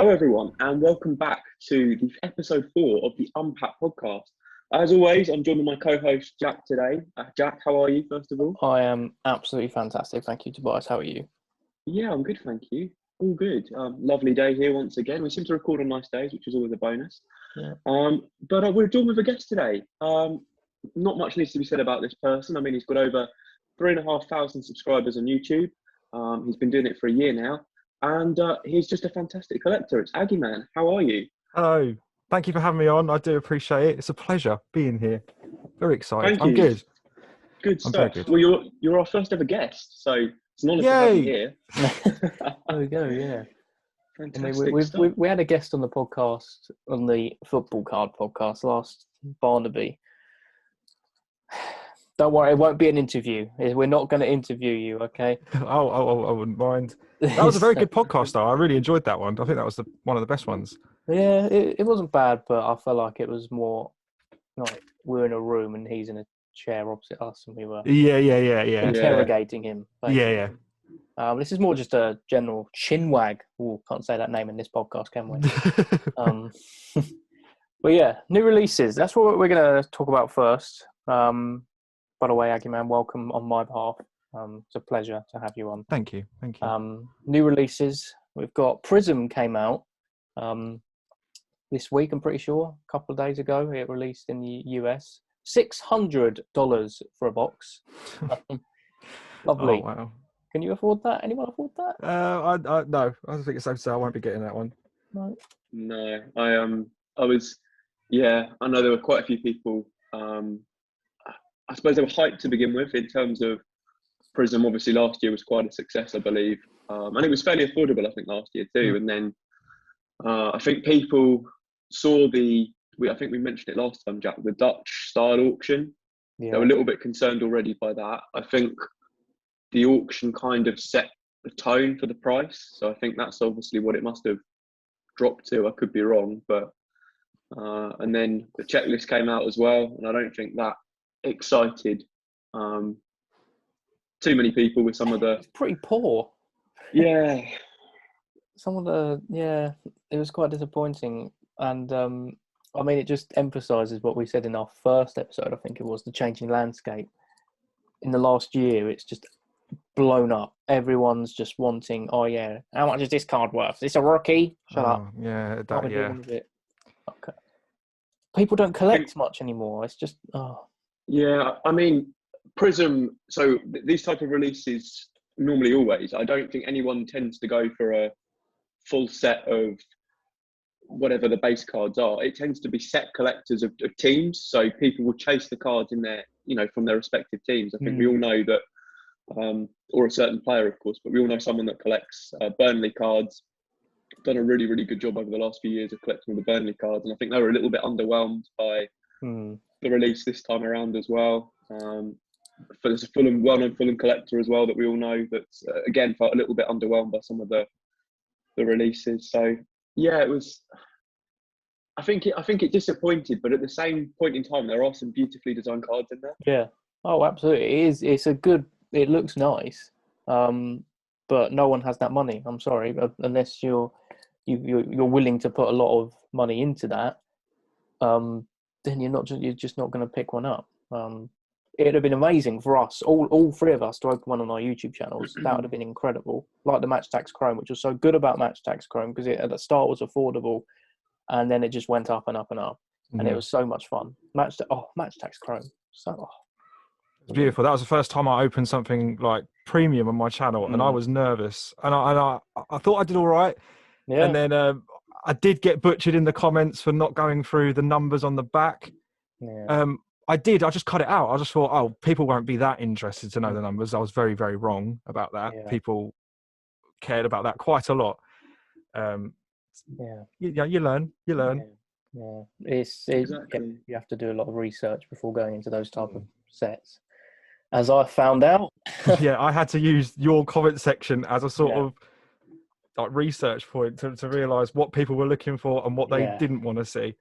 Hello, everyone, and welcome back to the episode 4 of the Unpacked podcast. As always, I'm joined with my co-host Jack today. Jack, how are you, first of all? I am absolutely fantastic. Thank you, Tobias. How are you? Yeah, I'm good, thank you. All good. Lovely day here once again. We seem to record on nice days, which is always a bonus. Yeah. But we're joined with a guest today. Not much needs to be said about this person. I mean, he's got over 3,500 subscribers on YouTube. He's been doing it for a year now. And he's just a fantastic collector. It's Aggyman. How are you? Hello. Thank you for having me on. I do appreciate it. It's a pleasure being here. Very excited. Thank I'm you. good. Good I'm stuff. very good. Well, you're our first ever guest, so it's an honour to have you Yay! here. There we go. Yeah. Fantastic stuff. We had a guest on the podcast, on the football card podcast last Barnaby. Don't worry, it won't be an interview. We're not going to interview you, okay? Oh, I wouldn't mind. That was a very good podcast, though. I really enjoyed that one. I think that was one of the best ones. Yeah, it wasn't bad, but I felt like it was more like we're in a room and he's in a chair opposite us and we were Yeah. interrogating him. Basically. Yeah. This is more just a general chinwag. Oh, can't say that name in this podcast, can we? But yeah, new releases. That's what we're going to talk about first. By the way, Aggyman, welcome on my behalf. It's a pleasure to have you on. Thank you. New releases. We've got Prizm came out this week, I'm pretty sure. A couple of days ago, it released in the US. $600 for a box. Lovely. Oh, wow. Can you afford that? Anyone afford that? No. I think it's safe to say I won't be getting that one. No, I was. Yeah, I know there were quite a few people. I suppose they were hyped to begin with in terms of Prizm. Obviously, last year was quite a success, I believe, and it was fairly affordable, I think, last year too. And then I think people saw I think we mentioned it last time, Jack, the Dutch style auction. Yeah. They were a little bit concerned already by that. I think the auction kind of set the tone for the price. So I think that's obviously what it must have dropped to. I could be wrong, but and then the checklist came out as well, and I don't think that excited too many people with some of the. It's pretty poor. Yeah. It was quite disappointing, and I mean, it just emphasises what we said in our first episode. I think it was the changing landscape. In the last year, it's just blown up. Everyone's just wanting, oh yeah, how much is this card worth? Is this a rookie? Shut up. Yeah, Okay. People don't collect much anymore. It's just, Yeah, I mean, Prizm, so these type of releases, normally always, I don't think anyone tends to go for a full set of whatever the base cards are. It tends to be set collectors of teams, so people will chase the cards in their, from their respective teams. I think we all know that, or a certain player, of course, but we all know someone that collects Burnley cards. Done a really, really good job over the last few years of collecting all the Burnley cards, and I think they were a little bit underwhelmed by the release this time around as well. There's a well-known Fulham collector as well that we all know that's again felt a little bit underwhelmed by some of the releases. So yeah, it was. I think it disappointed, but at the same point in time, there are some beautifully designed cards in there. Yeah. Oh, absolutely. It is. It's a good. It looks nice, but no one has that money. I'm sorry, unless you're willing to put a lot of money into that. Then you're just not going to pick one up. It'd have been amazing for us, all three of us, to open one on our YouTube channels. That would have been incredible. Like the Match Tax Chrome, which was so good about Match Tax Chrome because it at the start was affordable, and then it just went up and up and up, and it was so much fun. Match Tax Chrome, It's beautiful. That was the first time I opened something like premium on my channel, and I was nervous, and I thought I did all right. Yeah. And then I did get butchered in the comments for not going through the numbers on the back. Yeah. I just cut it out. I just thought, oh, people won't be that interested to know the numbers. I was very, very wrong about that. Yeah. People cared about that quite a lot. You learn. Yeah. Exactly. You have to do a lot of research before going into those type of sets, as I found out. Yeah, I had to use your comment section as a sort of like research point to realise what people were looking for and what they didn't want to see.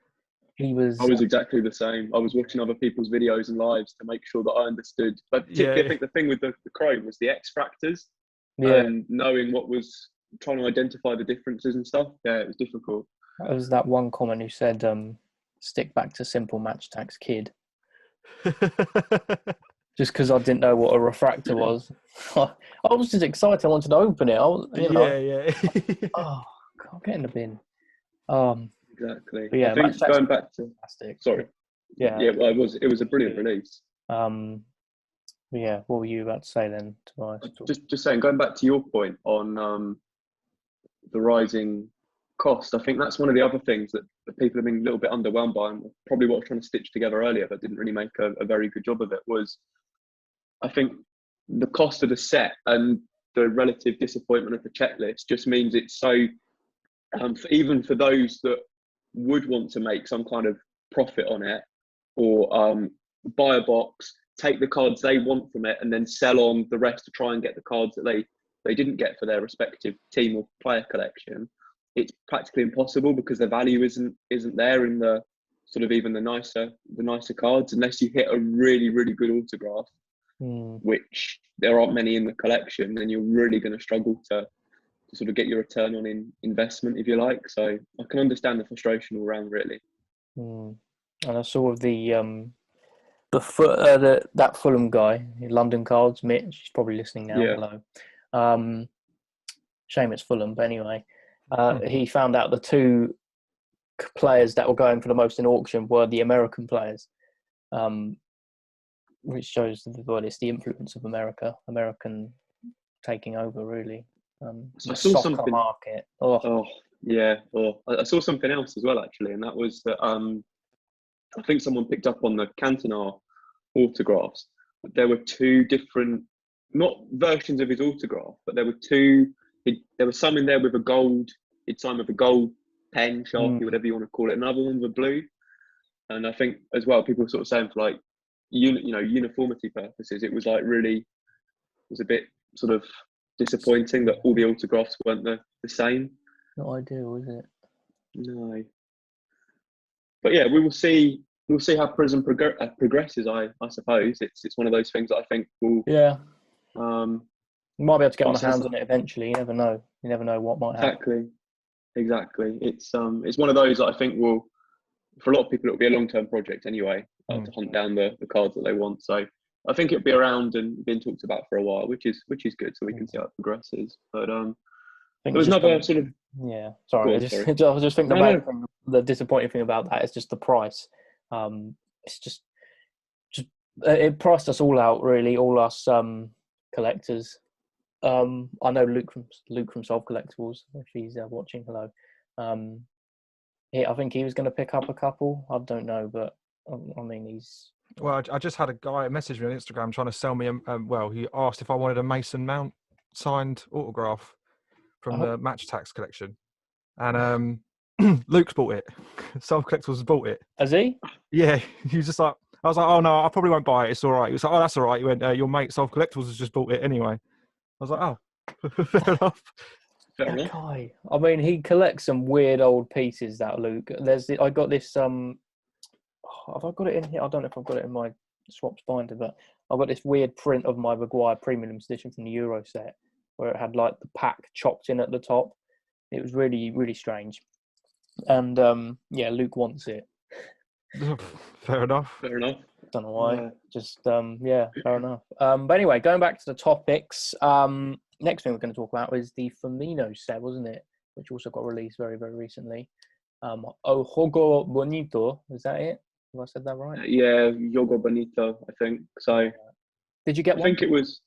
I was exactly the same. I was watching other people's videos and lives to make sure that I understood. But particularly, I think the thing with the Chrome was the X factors and knowing what was trying to identify the differences and stuff. Yeah, it was difficult. There was that one comment who said, "Stick back to simple match tax, kid." Just because I didn't know what a refractor was. I was just excited. I wanted to open it. Yeah. Oh, can't get in the bin. Exactly. Yeah, I think going back to fantastic. Sorry. Yeah. Well, it was a brilliant release. Yeah. What were you about to say then, Tobias? Just saying, going back to your point on the rising cost, I think that's one of the other things that people have been a little bit underwhelmed by, and probably what I was trying to stitch together earlier, but didn't really make a very good job of it, was I think the cost of the set and the relative disappointment of the checklist just means it's so, even for those that would want to make some kind of profit on it, or buy a box, take the cards they want from it, and then sell on the rest to try and get the cards that they didn't get for their respective team or player collection. It's practically impossible because the value isn't there in the sort of even the nicer cards, unless you hit a really, really good autograph, which there aren't many in the collection, then you're really going to struggle to sort of get your return on investment, if you like. So I can understand the frustration all around, really. And I saw that Fulham guy, London Cards, Mitch. He's probably listening now. Yeah. Hello. Shame it's Fulham, but anyway, he found out the two players that were going for the most in auction were the American players, which shows it's the influence of American taking over, really. So I saw soccer something. Market. I saw something else as well, actually, and that was that I think someone picked up on the Cantona autographs. But there were two different, not versions of his autograph, but there were two. There was some in there with a gold. He'd signed with a gold pen, Sharpie, whatever you want to call it. Another one with blue, and I think as well, people were sort of saying for like uniformity purposes, it was like really, it was a bit sort of disappointing that all the autographs weren't the same. Not ideal, is it? No. But yeah, we will see. We'll see how Prizm progresses. I suppose it's one of those things that I think will. Yeah. You might be able to get my hands on it eventually. You never know. You never know what might happen. Exactly. It's one of those that I think will, for a lot of people, it'll be a long-term project anyway, to hunt down the cards that they want. So I think it'll be around and being talked about for a while, which is good. So we can see how it progresses. But there was another sort of. Yeah. Sorry. I just think the disappointing thing about that is just the price. It's just it priced us all out, really, all us collectors. I know Luke from Solve Collectibles, if he's watching. Hello. I think he was going to pick up a couple. I don't know, but I mean, he's. Well, I just had a guy message me on Instagram trying to sell me. He asked if I wanted a Mason Mount signed autograph from the Match Tax collection, and Luke's bought it. Solve Collectibles has bought it. Has he? Yeah, he was just like, I was like, oh no, I probably won't buy it. It's all right. He was like, oh, that's all right. He went, your mate Solve Collectibles has just bought it anyway. I was like, oh, fair enough. Guy. I mean, he collects some weird old pieces. That Luke. I got this. Have I got it in here? I don't know if I've got it in my swaps binder, but I've got this weird print of my Maguire premium edition from the Euro set, where it had like the pack chopped in at the top. It was really, really strange. And Luke wants it. Fair enough. Don't know why. Yeah. Fair enough. But anyway, going back to the topics. Next thing we're going to talk about is the Firmino set, wasn't it? Which also got released very, very recently. O Juego Bonito, is that it? Have I said that right? Yeah, Juego Bonito, I think. So. Did you get one? I think it was.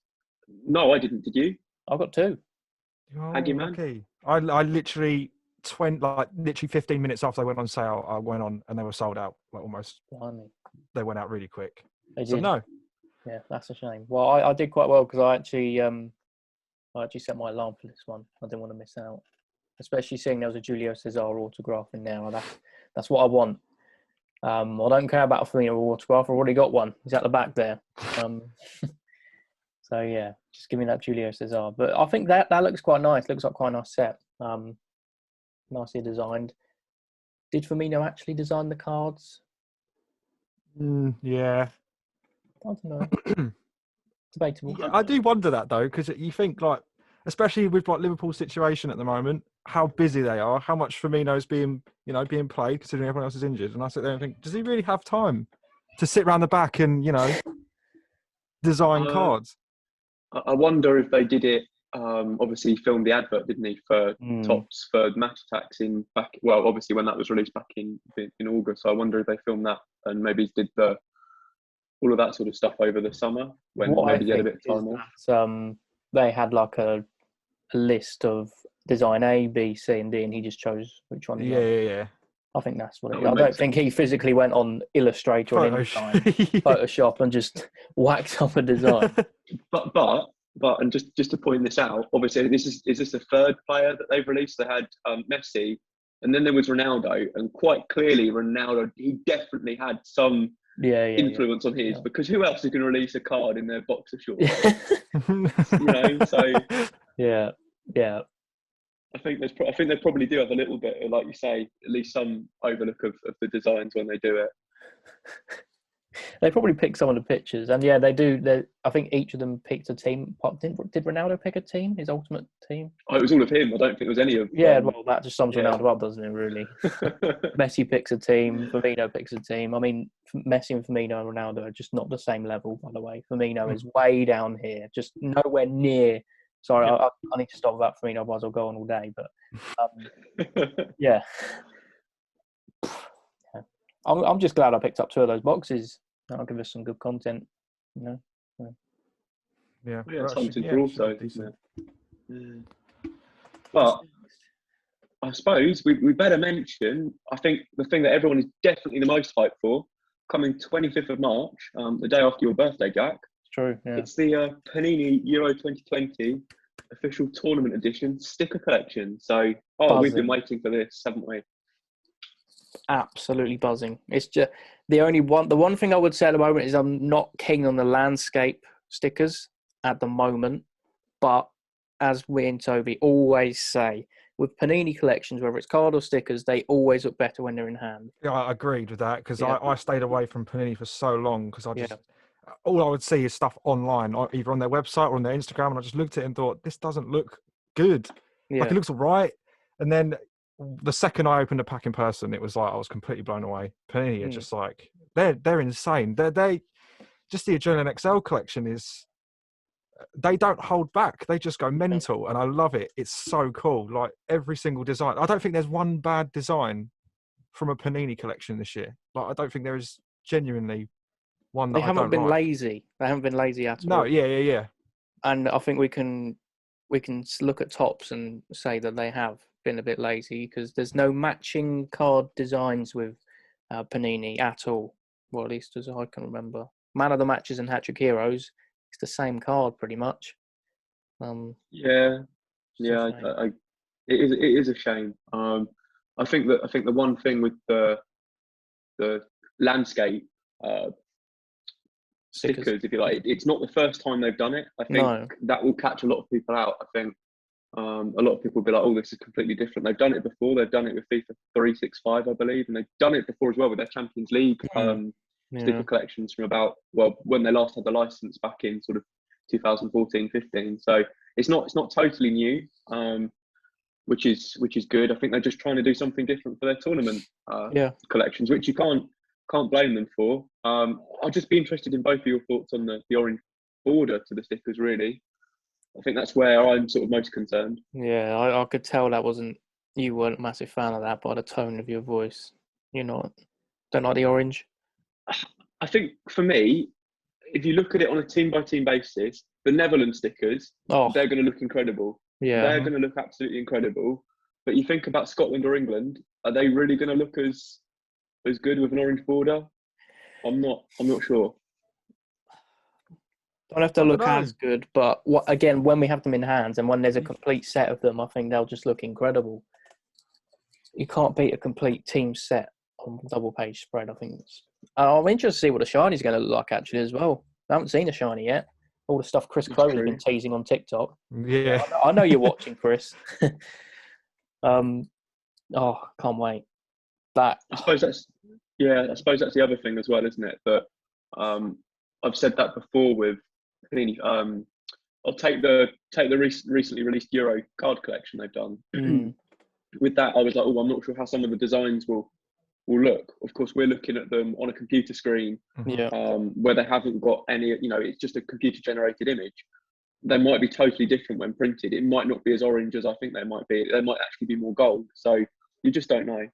No, I didn't. Did you? I got two. Aggyman. Okay. I literally 15 minutes after they went on sale, I went on and they were sold out. Like almost. Blimey. They went out really quick. They so did. No. Yeah, that's a shame. Well, I did quite well because I actually set my alarm for this one. I didn't want to miss out, especially seeing there was a Julio Cesar autograph in there. That's what I want. I don't care about a Firmino autograph. I've already got one. He's at the back there. So yeah, just give me that Julio Cesar. But I think that looks quite nice. Looks like quite a nice set. Nicely designed. Did Firmino actually design the cards? Yeah. I don't know. Debatable. Yeah, I do wonder that though, because you think like especially with like Liverpool's situation at the moment, how busy they are, how much Firmino's being played, considering everyone else is injured. And I sit there and think, does he really have time to sit around the back and design cards? I wonder if they did it. Obviously, he filmed the advert, didn't he, for Topps for Match Attacks obviously when that was released back in August. So I wonder if they filmed that and maybe did all of that sort of stuff over the summer when maybe he had a bit of time off. They had like a list of design A, B, C, and D, and he just chose which one. Yeah. I think that's what it is. I don't think he physically went on Illustrator or Photoshop and just whacked up a design. But and just to point this out, obviously is this the third player that they've released? They had Messi, and then there was Ronaldo, and quite clearly Ronaldo, he definitely had some influence on his, because who else is going to release a card in their boxer shorts? So yeah. I think they probably do have a little bit, like you say, at least some overlook of the designs when they do it. They probably pick some of the pictures, and they do. I think each of them picked a team. Did Ronaldo pick a team? His ultimate team? Oh, it was all of him. I don't think there was any of. Well, that just sums Ronaldo up, doesn't it? Really. Messi picks a team. Firmino picks a team. I mean, Messi and Firmino and Ronaldo are just not the same level, by the way. Firmino is way down here, just nowhere near. Sorry, I need to stop that Firmino, otherwise I'll go on all day. But yeah. I'm just glad I picked up 2 of those boxes. That'll give us some good content, Yeah, something for also. But I suppose we better mention, I think, the thing that everyone is definitely the most hyped for, coming 25th of March, the day after your birthday, Jack. True, yeah. It's the Panini Euro 2020 official tournament edition sticker collection. So, we've been waiting for this, haven't we? Absolutely buzzing. It's just the one thing I would say at the moment is I'm not keen on the landscape stickers at the moment, but as we and Toby always say, with Panini collections, whether it's card or stickers, they always look better when they're in hand. Yeah, I agreed with that, because I stayed away from Panini for so long, because all I would see is stuff online, either on their website or on their Instagram, and I just looked at it and thought, this doesn't look good. Like, it looks all right. And then the second I opened a pack in person, it was like I was completely blown away. Panini are just like, they're insane. They just, the Adrenaline XL collection is, they don't hold back. They just go mental, and I love it. It's so cool. Like, every single design. I don't think there's one bad design from a Panini collection this year. Like, I don't think there is genuinely one that They haven't been like. lazy. They haven't been lazy at all. No, yeah. And I think we can look at Topps and say that they have been a bit lazy, because there's no matching card designs with Panini at all. Well, at least as I can remember. Man of the Matches and Hat-Trick Heroes, it's the same card pretty much. It is a shame. I think the one thing with the landscape stickers, if you like, it's not the first time they've done it. I think that will catch a lot of people out. I think a lot of people will be like, oh, this is completely different. They've done it before. They've done it with FIFA 365, I believe, and they've done it before as well with their Champions League sticker collections from when they last had the license back in sort of 2014-15. So it's not totally new, which is good. I think they're just trying to do something different for their tournament collections, which you can't blame them for. I'll just be interested in both of your thoughts on the orange border to the stickers, really. I think that's where I'm sort of most concerned. Yeah, I could tell you weren't a massive fan of that by the tone of your voice. Don't like the orange? I think for me, if you look at it on a team-by-team basis, the Netherlands stickers, they're going to look incredible. Yeah. They're going to look absolutely incredible. But you think about Scotland or England, are they really going to look as good with an orange border? I'm not sure. Don't have to look as good, but again, when we have them in hands and when there's a complete set of them, I think they'll just look incredible. You can't beat a complete team set on double page spread. I think I'm interested to see what the shiny's going to look like actually as well. I haven't seen a shiny yet. All the stuff Chris Close has been teasing on TikTok. Yeah, I know you're watching, Chris. Can't wait. I suppose that's the other thing as well, isn't it? That I've said that before with Panini, I'll take the recently released Euro card collection they've done. Mm. With that, I was like, oh, I'm not sure how some of the designs will look. Of course, we're looking at them on a computer screen, Yeah. where they haven't got any, it's just a computer generated image. They might be totally different when printed. It might not be as orange as I think they might be. They might actually be more gold. So you just don't know.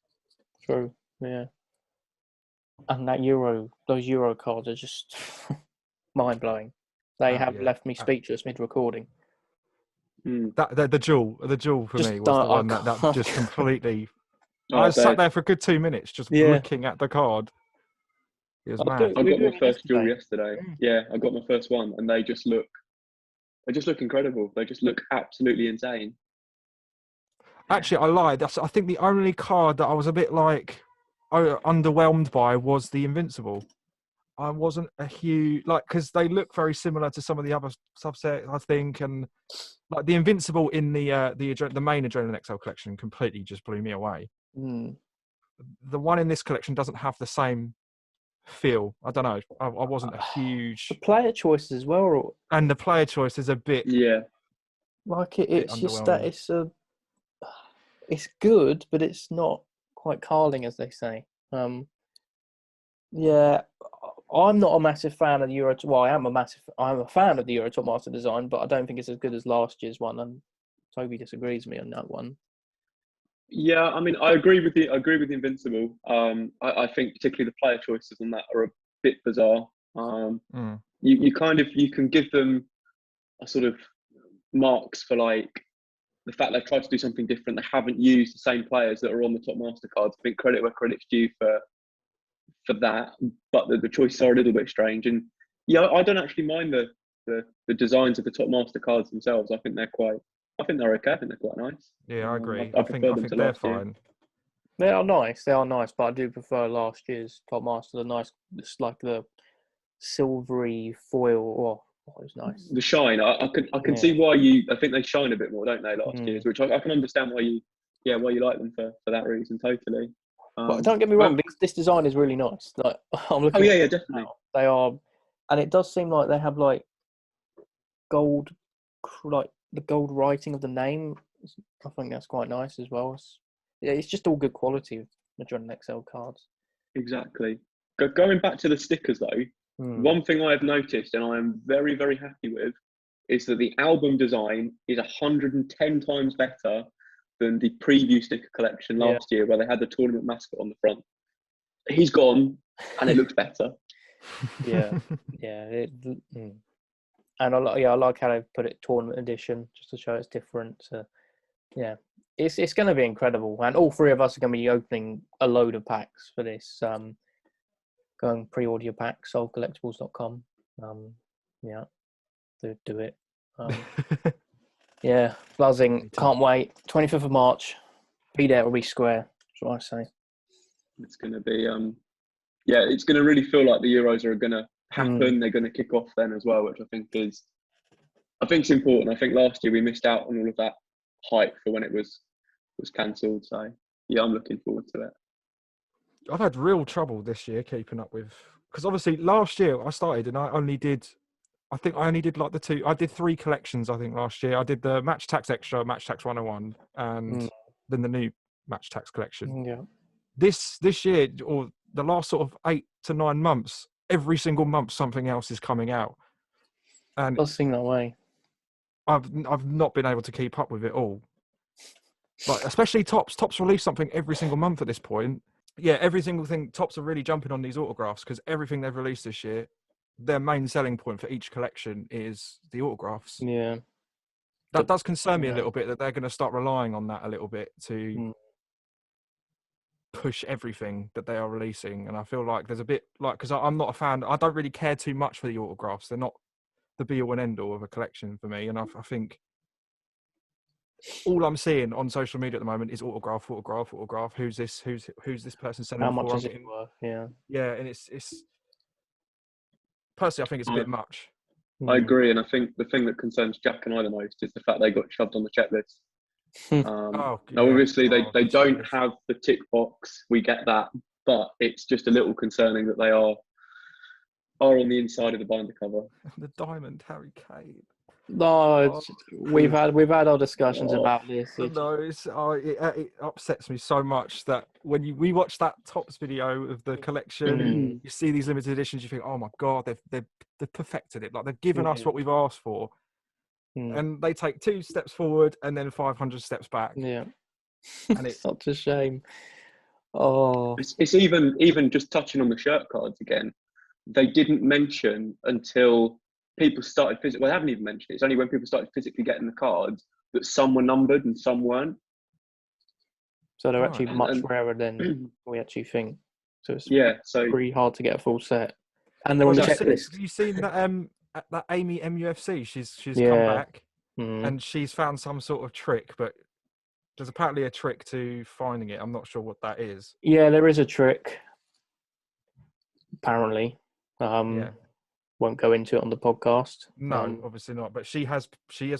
True. Yeah. And those Euro cards are just mind blowing. They have left me speechless mid recording. That the jewel for Just me was the one that can't. just completely. Oh, I sat there for a good 2 minutes just looking at the card. It was mad. I got my first jewel yesterday. Mm. Yeah, I got my first one, and they just look incredible. They just look absolutely insane. Actually, I lied. I think the only card that I was a bit like underwhelmed by was the Invincible. I wasn't a huge because they look very similar to some of the other subsets, I think, and like the Invincible in the main Adrenaline XL collection completely just blew me away. Mm. The one in this collection doesn't have the same feel. I don't know. I wasn't a huge. The player choice as well, and the player choice is a bit. Yeah, like it's just that it's good, but it's not quite Carling, as they say. Yeah, I'm not a massive fan of the Euro. Well, I'm a fan of the Euro Top Master design, but I don't think it's as good as last year's one. And Toby disagrees with me on that one. yeah. I mean, I agree with the Invincible. I think particularly the player choices on that are a bit bizarre. You can give them a sort of marks for like the fact they've tried to do something different. They haven't used the same players that are on the Top Master cards. I think credit where credit's due for that, but the choices are a little bit strange. And yeah, I don't actually mind the designs of the Top Master cards themselves. I think they're okay. I think they're quite nice. Yeah, I agree. I prefer them to they're last year. fine. They are nice, but I do prefer last year's Top Master. The nice, it's like the silvery foil. Oh, it was nice. The shine, I can see why I think they shine a bit more, don't they? Last year's, which I can understand why you like them for that reason, totally. But don't get me wrong, this design is really nice. Like I'm looking. Oh yeah, definitely. They are, and it does seem like they have like gold, like the gold writing of the name. I think that's quite nice as well. It's just all good quality of Adrenaline XL cards. Exactly. Going back to the stickers though, one thing I have noticed and I am very, very happy with is that the album design is 110 times better than the preview sticker collection last year, where they had the tournament mascot on the front. He's gone, and it looks better. Yeah. And I like how they put it tournament edition, just to show it's different. So, yeah, it's going to be incredible, and all three of us are going to be opening a load of packs for this. Go and pre-order your pack, soulcollectibles.com. Yeah, do it. Yeah, buzzing. Can't wait. 25th of March. Be there or be square. That's what I say. It's going to be, it's going to really feel like the Euros are going to happen. They're going to kick off then as well, which I think is important. I think last year we missed out on all of that hype for when it was cancelled. So yeah, I'm looking forward to it. I've had real trouble this year keeping up with, because obviously last year I started and I only did like the two. I did 3 collections, I think, last year. I did the Match Tax Extra, Match Tax 101, and then the new Match Tax collection. Yeah. This year, or the last sort of 8 to 9 months, every single month something else is coming out. And it does seem that way. I've not been able to keep up with it all. Like, especially Topps. Topps release something every single month at this point. Yeah, every single thing. Topps are really jumping on these autographs because everything they've released this year, their main selling point for each collection is the autographs. Yeah. That does concern me a little bit, that they're going to start relying on that a little bit to push everything that they are releasing. And I feel like there's a bit like, because I'm not a fan, I don't really care too much for the autographs. They're not the be all and end all of a collection for me. And I think all I'm seeing on social media at the moment is autograph. Who's this person selling? How much is it worth? Yeah. Yeah, and it's personally, I think it's a bit much. I agree, and I think the thing that concerns Jack and I the most is the fact they got shoved on the checklist. Now, obviously, they don't have the tick box. We get that, but it's just a little concerning that they are on the inside of the binder cover. The diamond Harry Kane. No, Oh, we've had our discussions Oh, about this. no, it upsets me so much that when we watch that Tops video of the collection, Mm. you see these limited editions, you think, oh my god, they've perfected it. Like they've given us Yeah. what we've asked for, and they take 2 steps forward and then 500 steps back. Yeah. And it, Such a shame. Oh, it's even just touching on the shirt cards again. They didn't mention until people started physically. Well, they haven't even mentioned it. It's only when people started physically getting the cards that some were numbered and some weren't. so they're Right. actually much rarer than we actually think. So it's Yeah, so pretty hard to get a full set, and they're on well, the have checklist. you seen that Amy MUFC? She's come Yeah. back Mm. and she's found some sort of trick, but there's apparently a trick to finding it. I'm not sure what that is. Yeah, there is a trick. Apparently, Yeah. won't go into it on the podcast. No, obviously not. But she has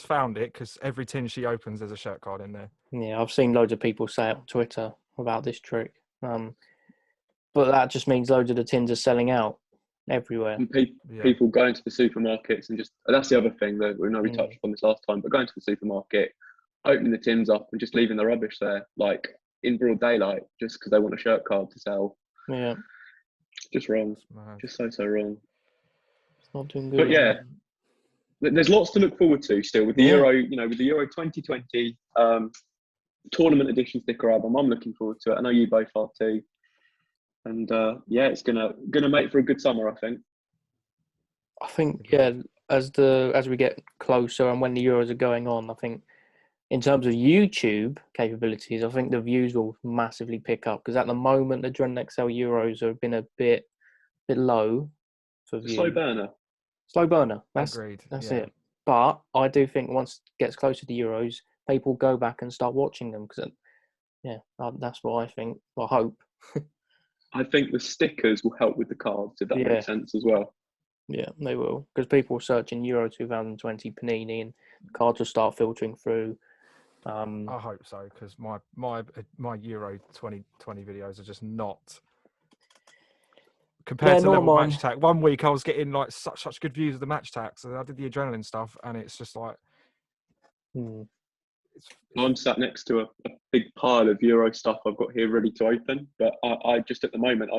found it because every tin she opens, there's a shirt card in there. Yeah, I've seen loads of people say it on Twitter about this trick. But that just means loads of the tins are selling out everywhere. and people going to the supermarkets and just, that's the other thing that we know we touched on this last time, but going to the supermarket, opening the tins up and just leaving the rubbish there, like in broad daylight, just because they want a shirt card to sell. Yeah. Just wrong. Just so wrong. It's not doing good. But yeah, there's lots to look forward to still with the Euro, with the Euro 2020 tournament edition sticker album. I'm looking forward to it. I know you both are too. And yeah, it's gonna make for a good summer, I think. I think as we get closer and when the Euros are going on, I think in terms of YouTube capabilities, I think the views will massively pick up because at the moment the Drone XL Euros have been a bit low for views. Slow burner. Agreed. That's it. But I do think once it gets closer to the Euros, people go back and start watching them because that's what I think. I hope. I think the stickers will help with the cards, if that makes sense as well. Yeah, they will. Because people are searching Euro 2020 Panini and the cards will start filtering through. I hope so, because my Euro 2020 videos are just not compared to level match tack. 1 week I was getting like such good views of the match tacks, and I did the adrenaline stuff, and it's just like. I'm sat next to a big pile of Euro stuff I've got here ready to open, but I just at the moment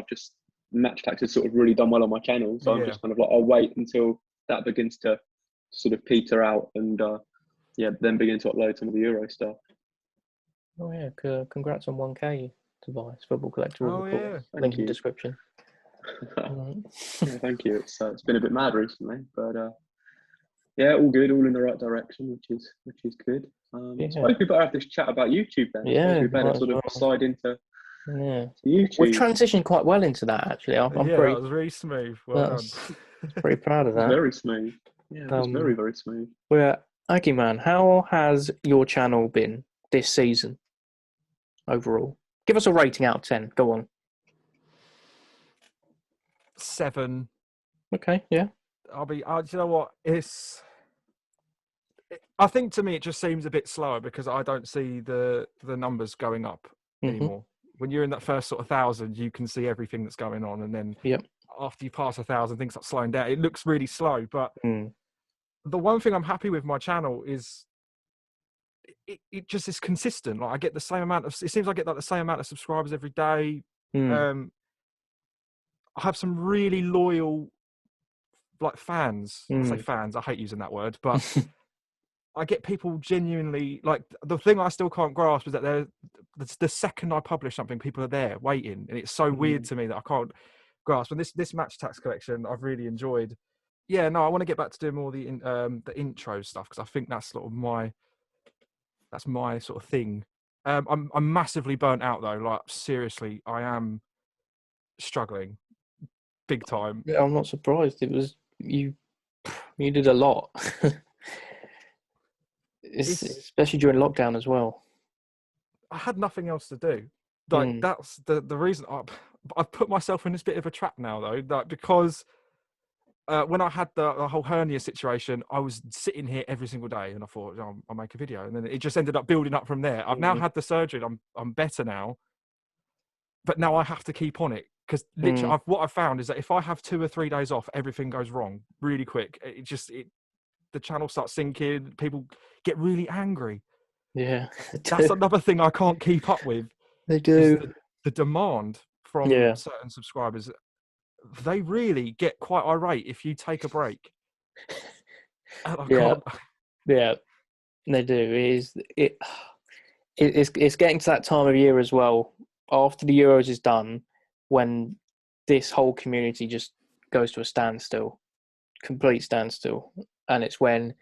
match tax has sort of really done well on my channel, so I'm just kind of like I'll wait until that begins to sort of peter out and then begin to upload some of the Euro stuff. Oh yeah, congrats on 1K, Tobias, Football Collector. Oh yeah, link in the description. Yeah, thank you. It's been a bit mad recently, but yeah, all good, all in the right direction, which is good. I suppose we better have this chat about YouTube then. Yeah, we better sort of slide into YouTube. We've transitioned quite well into that actually. I'm that was really smooth. Well done. Pretty proud of that. Very smooth. Yeah, it was very, very smooth. Well, Aggyman, how has your channel been this season overall? Give us a rating out of 10. Go on. 7. Okay, yeah. you know what? I think to me it just seems a bit slower because I don't see the numbers going up anymore. When you're in that first sort of 1,000, you can see everything that's going on, and then after you pass 1,000, things start slowing down. It looks really slow, but the one thing I'm happy with my channel is it just is consistent. Like I get the same amount of. It seems like I get like the same amount of subscribers every day. I have some really loyal like fans. I say fans. I hate using that word, but I get people genuinely like. The thing I still can't grasp is that the second I publish something, people are there waiting, and it's so weird to me that I can't grasp. And this match tax collection, I've really enjoyed. Yeah, no, I want to get back to doing more the intro stuff because I think that's sort of my sort of thing. I'm massively burnt out though. Like seriously, I am struggling big time. Yeah, I'm not surprised. It was you did a lot. Especially during lockdown as well. I had nothing else to do. Like that's the reason I've put myself in this bit of a trap now though. Like because when I had the whole hernia situation, I was sitting here every single day, and I thought I'll make a video, and then it just ended up building up from there. I've now had the surgery. I'm better now, but now I have to keep on it because literally what I've found is that if I have 2 or 3 days off, everything goes wrong really quick. the channel starts sinking, people get really angry. Yeah, That's another thing I can't keep up with. they Is do. the demand from Yeah. certain subscribers. They really get quite irate if you take a break. And I Yeah. can't. Yeah, they do. It's getting to that time of year as well. After the Euros is done, when this whole community just goes to a standstill, complete standstill, and it's when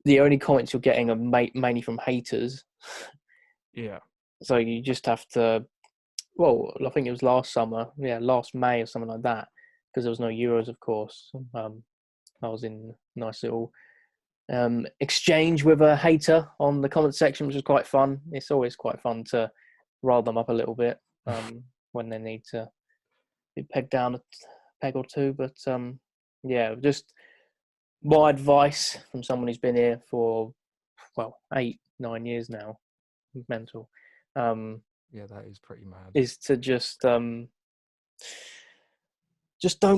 the only comments you're getting are mainly from haters. Yeah. So you just have to. Well, I think it was last summer, last May or something like that, because there was no Euros, of course. I was in a nice little exchange with a hater on the comment section, which was quite fun. It's always quite fun to rile them up a little bit when they need to be pegged down a peg or two. But just my advice from someone who's been here for 8-9 years now, mental, Yeah, that is pretty mad. is to just don't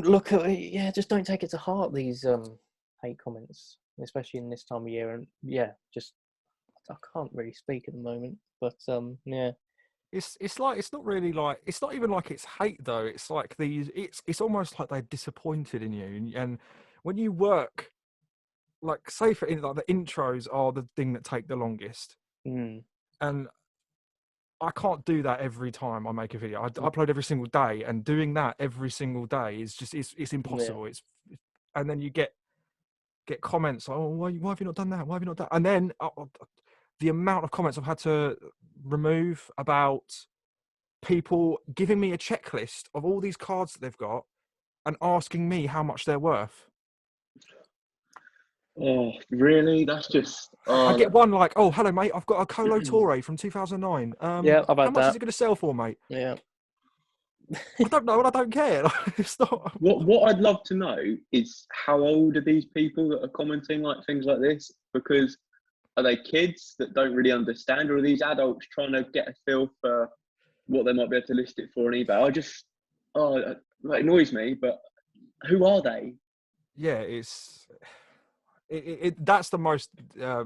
look at it. Yeah, just don't take it to heart, these hate comments, especially in this time of year. And I can't really speak at the moment, but It's like it's not really like it's not even like it's hate though. It's like it's almost like they're disappointed in you. And when you work, like say for like the intros are the thing that take the longest, and I can't do that every time I make a video. I upload every single day, and doing that every single day is just it's impossible. Yeah. And then you get comments like, oh, why have you not done that? Why have you not done? And then the amount of comments I've had to remove about people giving me a checklist of all these cards that they've got and asking me how much they're worth. Oh, really? That's just. I get one like, oh, hello, mate. I've got a Colo Torre from 2009. Yeah, I've had how much that. is it going to sell for, mate? Yeah. I don't know, and I don't care. It's not. What I'd love to know is how old are these people that are commenting like things like this? Because are they kids that don't really understand, or are these adults trying to get a feel for what they might be able to list it for on eBay? That annoys me. But who are they? Yeah, that's the most I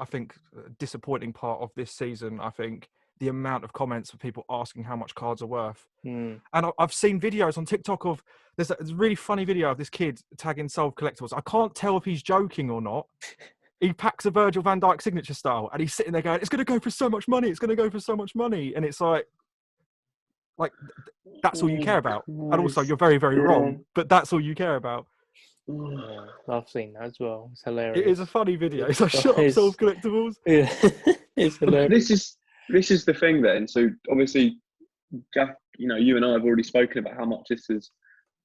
think disappointing part of this season. I think the amount of comments of people asking how much cards are worth. And I've seen videos on TikTok of there's a really funny video of this kid tagging Solve Collectibles. I can't tell if he's joking or not. He packs a Virgil van Dijk signature style, and he's sitting there going, "It's going to go for so much money. It's going to go for so much money." And it's like that's all you care about. And also, you're very, very wrong, but that's all you care about. I've seen that as well. It's hilarious. It is a funny video. It's like, shut up, Solve Collectibles. Yeah, it's hilarious. This is the thing then. So obviously, Jack, you and I have already spoken about how much this has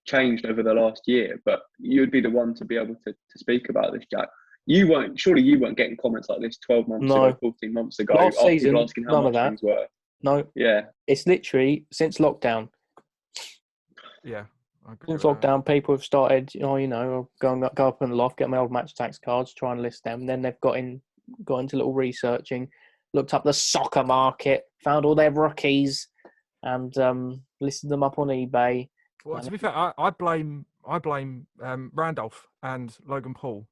changed over the last year, but you'd be the one to be able to speak about this, Jack. Surely you weren't getting comments like this 12 months ago, 14 months ago. Last season, people asking how much things were. No. Yeah. It's literally since lockdown. Yeah. Since lockdown, people have started, go up in the loft, get my old Match Tax cards, try and list them. And then they've got into little researching, looked up the soccer market, found all their rookies, and listed them up on eBay. Well, to be fair, I blame Randolph and Logan Paul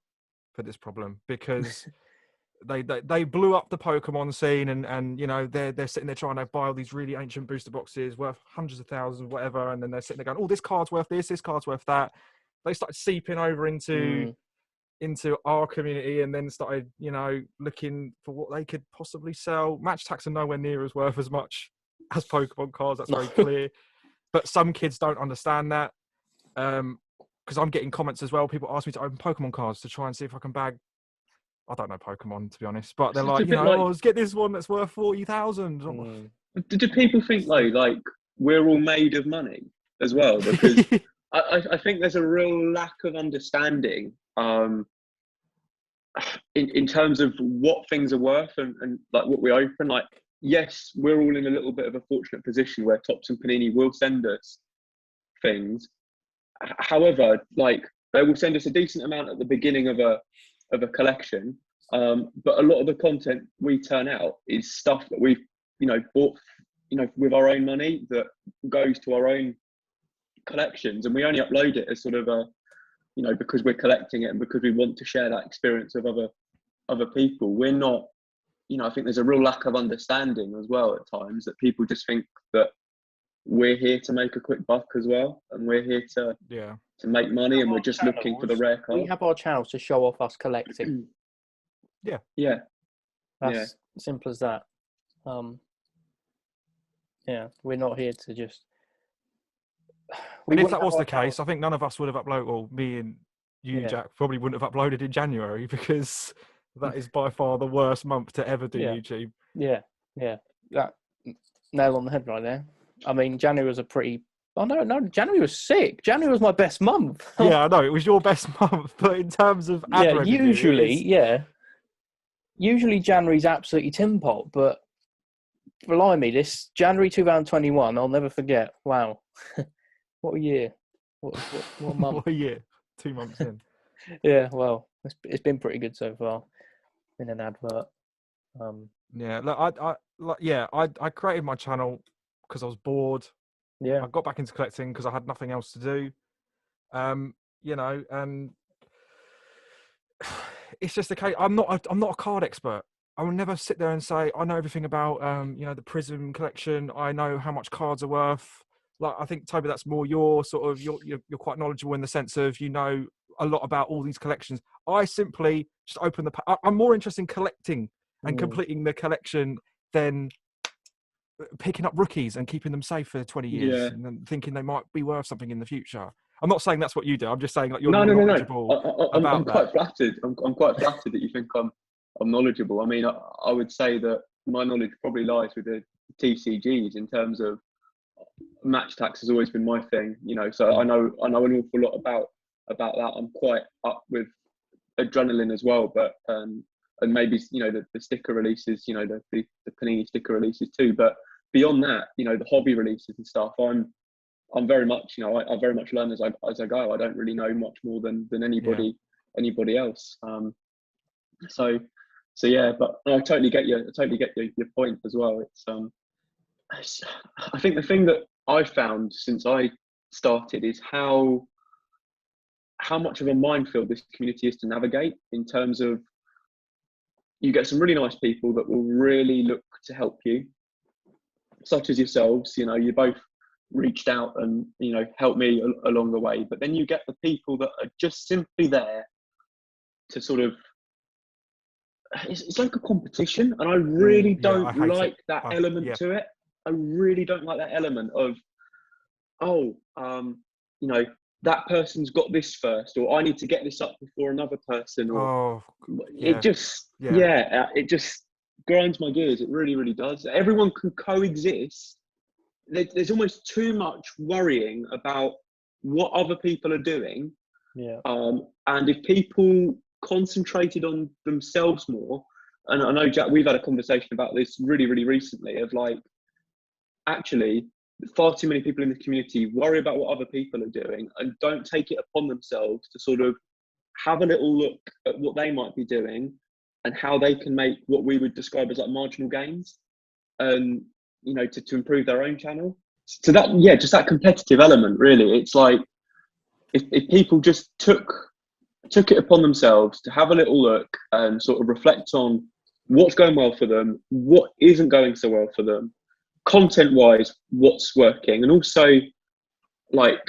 for this problem, because they blew up the Pokemon scene, and they're sitting there trying to buy all these really ancient booster boxes worth hundreds of thousands, whatever, and then they're sitting there going, "Oh, this card's worth this card's worth that." They started seeping over into our community, and then started looking for what they could possibly sell. Match Tax are nowhere near as worth as much as Pokemon cards. That's very clear. But some kids don't understand that. Because I'm getting comments as well. People ask me to open Pokemon cards to try and see if I can bag. I don't know Pokemon, to be honest, but they're like, let's get this one that's worth 40,000. Do people think though, like we're all made of money as well? Because I think there's a real lack of understanding in terms of what things are worth and like what we open. Like, yes, we're all in a little bit of a fortunate position where Topps and Panini will send us things. However, like they will send us a decent amount at the beginning of a collection, but a lot of the content we turn out is stuff that we've bought with our own money that goes to our own collections, and we only upload it as sort of a you know, because we're collecting it and because we want to share that experience with other people. We're not, you know, I think there's a real lack of understanding as well at times, that people just think that we're here to make a quick buck as well, and we're here to make money, and we're just looking for the rare card. We have our channels to show off us collecting. Yeah. That's simple as that. We're not here to just. And if that was the case, I think none of us would have uploaded, or me and you, Jack, probably wouldn't have uploaded in January, because that is by far the worst month to ever do YouTube. Yeah. That nail on the head right there. I mean, January was a pretty. Oh no, January was sick. January was my best month. Yeah, I know it was your best month, but in terms of ad revenue, usually January's absolutely tin pot, but blimey, this January 2021, I'll never forget. Wow, what a year! What month? What a year! 2 months in. Yeah, well, it's been pretty good so far in an advert. Yeah, look, I created my channel because I was bored. Yeah, I got back into collecting because I had nothing else to do. You know, and it's just the case. I'm not a card expert. I will never sit there and say I know everything about you know, the Prizm collection. I know how much cards are worth. Like, I think, Toby, that's more your sort of, you're quite knowledgeable in the sense of, you know, a lot about all these collections. I simply just open I'm more interested in collecting and completing the collection than picking up rookies and keeping them safe for 20 years and then thinking they might be worth something in the future. I'm not saying that's what you do. I'm just saying, like, you're more knowledgeable. I'm quite flattered. I'm quite flattered that you think I'm knowledgeable. I mean, I would say that my knowledge probably lies with the TCGs in terms of match tax has always been my thing, you know. So I know an awful lot about that. I'm quite up with adrenaline as well, but and maybe, you know, the sticker releases, you know, the Panini sticker releases too. But beyond that, you know, the hobby releases and stuff, I'm very much, you know, I very much learn as I go. I don't really know much more than anybody else. So yeah, but I totally get your point as well. It's I think the thing that I've found since I started is how much of a minefield this community is to navigate, in terms of, you get some really nice people that will really look to help you, such as yourselves. You know, you both reached out and, you know, helped me along the way. But then you get the people that are just simply there to sort of, it's like a competition, and I really don't like that element to it. I really don't like that element of, you know, that person's got this first, or I need to get this up before another person, or it just grinds my gears. It really, really does. Everyone can coexist. There's almost too much worrying about what other people are doing. And if people concentrated on themselves more, and I know, Jack, we've had a conversation about this really, really recently, of like, actually, far too many people in the community worry about what other people are doing and don't take it upon themselves to sort of have a little look at what they might be doing and how they can make what we would describe as like marginal gains, and, you know, to improve their own channel. So that, just that competitive element, really. It's like, if people just took it upon themselves to have a little look and sort of reflect on what's going well for them, what isn't going so well for them, content wise, what's working. And also, like,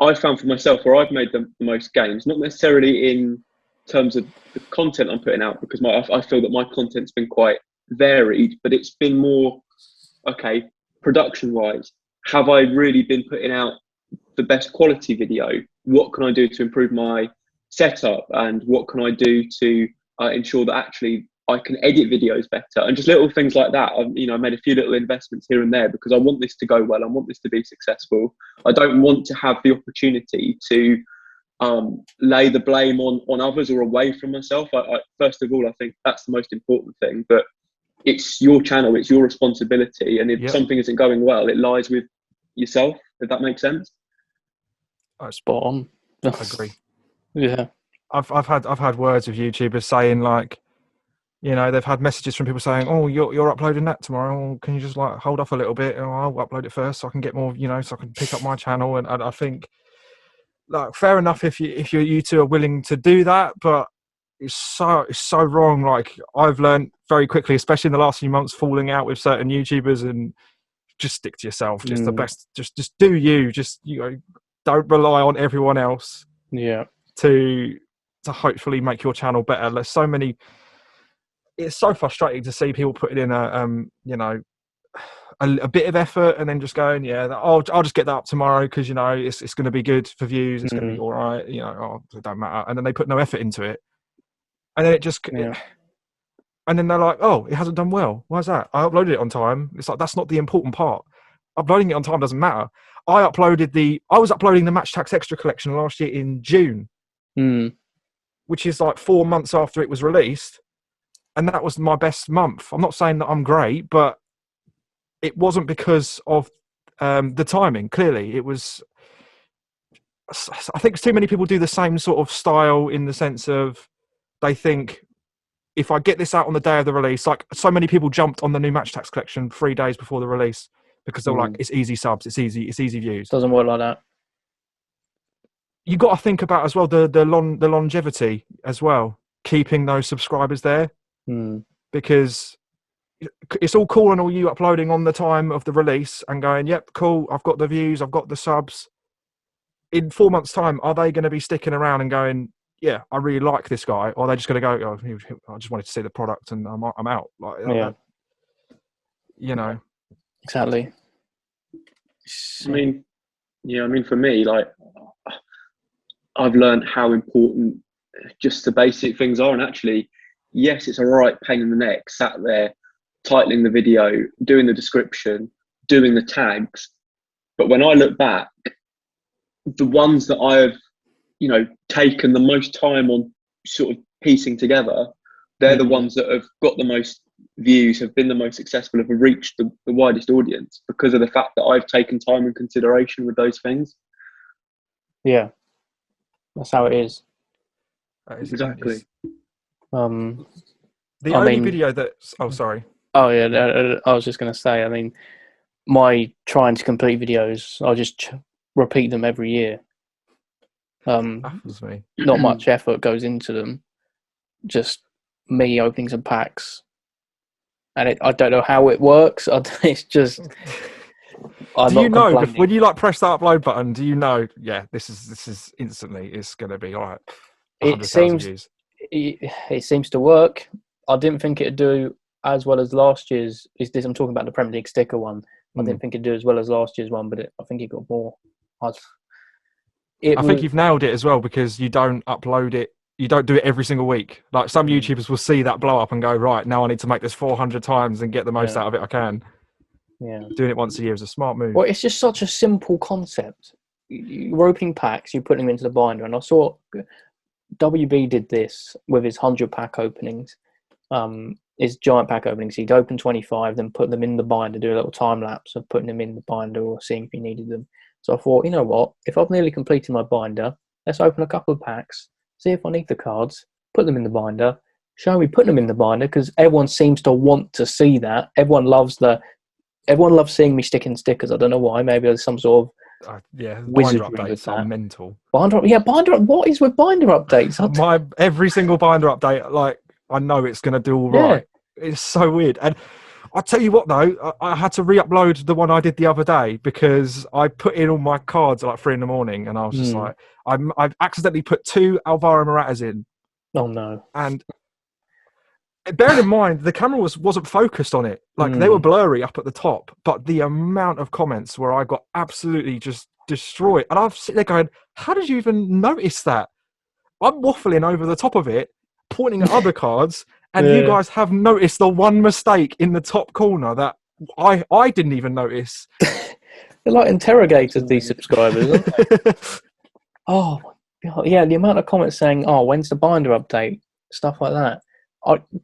I found for myself where I've made the most gains, not necessarily in terms of the content I'm putting out, because I feel that my content's been quite varied, but it's been more, okay, production wise, have I really been putting out the best quality video? What can I do to improve my setup, and what can I do to ensure that actually I can edit videos better, and just little things like that. I made a few little investments here and there because I want this to go well. I want this to be successful. I don't want to have the opportunity to lay the blame on others or away from myself. First of all, I think that's the most important thing, but it's your channel, it's your responsibility. And if something isn't going well, it lies with yourself, if that makes sense. Spot on. I agree. Yeah. I've had words with YouTubers saying, like, you know, they've had messages from people saying, "Oh, you're uploading that tomorrow. Or can you just like hold off a little bit? Or I'll upload it first so I can get more, you know, so I can pick up my channel." And I think like, fair enough if you two are willing to do that, but it's so wrong. Like, I've learned very quickly, especially in the last few months, falling out with certain YouTubers, and just stick to yourself. Just the best. Just do you. Just, you know, don't rely on everyone else. Yeah. To hopefully make your channel better. There's so many. It's so frustrating to see people putting in a bit of effort and then just going, yeah, I'll just get that up tomorrow because, you know, it's going to be good for views. It's going to be all right. You know, it don't matter. And then they put no effort into it, and then and then they're like, oh, it hasn't done well. Why is that? I uploaded it on time. It's like, that's not the important part. Uploading it on time doesn't matter. I was uploading the Match Tax Extra collection last year in June, which is like 4 months after it was released. And that was my best month. I'm not saying that I'm great, but it wasn't because of the timing. Clearly, it was. I think too many people do the same sort of style in the sense of they think if I get this out on the day of the release, like so many people jumped on the new Match Tax collection 3 days before the release because they were like, it's easy subs, it's easy views. Doesn't work like that. You got to think about as well the longevity as well, keeping those subscribers there. Because it's all cool and all you uploading on the time of the release and going, yep, cool, I've got the views, I've got the subs. In 4 months' time, are they going to be sticking around and going, yeah, I really like this guy? Or are they just going to go, oh, I just wanted to see the product and I'm out? Like, yeah. You know. Exactly. I mean, for me, like, I've learned how important just the basic things are. And actually, yes, it's a right pain in the neck, sat there, titling the video, doing the description, doing the tags. But when I look back, the ones that I have, you know, taken the most time on sort of piecing together, they're the ones that have got the most views, have been the most successful, have reached the widest audience because of the fact that I've taken time and consideration with those things. Yeah, that's how it is. Exactly. The only video that's... Oh, sorry. Oh, yeah, I was just going to say, I mean, my trying to complete videos, I'll just repeat them every year. Baffles me. Not much effort goes into them. Just me opening some packs. And I don't know how it works. It's just... Do you know, when you like press that upload button, do you know, yeah, this is instantly, it's going to be all right. It seems to work. I didn't think it'd do as well as last year's. I'm talking about the Premier League sticker one. I didn't think it'd do as well as last year's one, but I think it got more. I think you've nailed it as well because you don't upload it. You don't do it every single week. Like some YouTubers will see that blow up and go, right, now I need to make this 400 times and get the most out of it I can. Yeah, doing it once a year is a smart move. Well, it's just such a simple concept. You're opening packs, you put them into the binder, and I saw WB did this with his 100-pack openings, his giant pack openings. He'd open 25, then put them in the binder, do a little time lapse of putting them in the binder or seeing if he needed them. So I thought, you know what? If I've nearly completed my binder, let's open a couple of packs, see if I need the cards, put them in the binder, show me putting them in the binder because everyone seems to want to see that. Everyone loves seeing me sticking stickers. I don't know why. Maybe there's some sort of binder updates are mental. Binder. What is with binder updates? Every single binder update, like I know it's going to do all right. It's so weird. And I'll tell you what though, I had to re-upload the one I did the other day because I put in all my cards at like 3 a.m, and I was just like, I've accidentally put 2 Alvaro Moratas in. Oh no! And bearing in mind, the camera wasn't focused on it. Like they were blurry up at the top, but the amount of comments where I got absolutely just destroyed. And I'm sitting there going, how did you even notice that? I'm waffling over the top of it, pointing at other cards, and you guys have noticed the one mistake in the top corner that I didn't even notice. They're like interrogators, these subscribers, aren't they? Oh, my God. Yeah, the amount of comments saying, oh, when's the binder update? Stuff like that.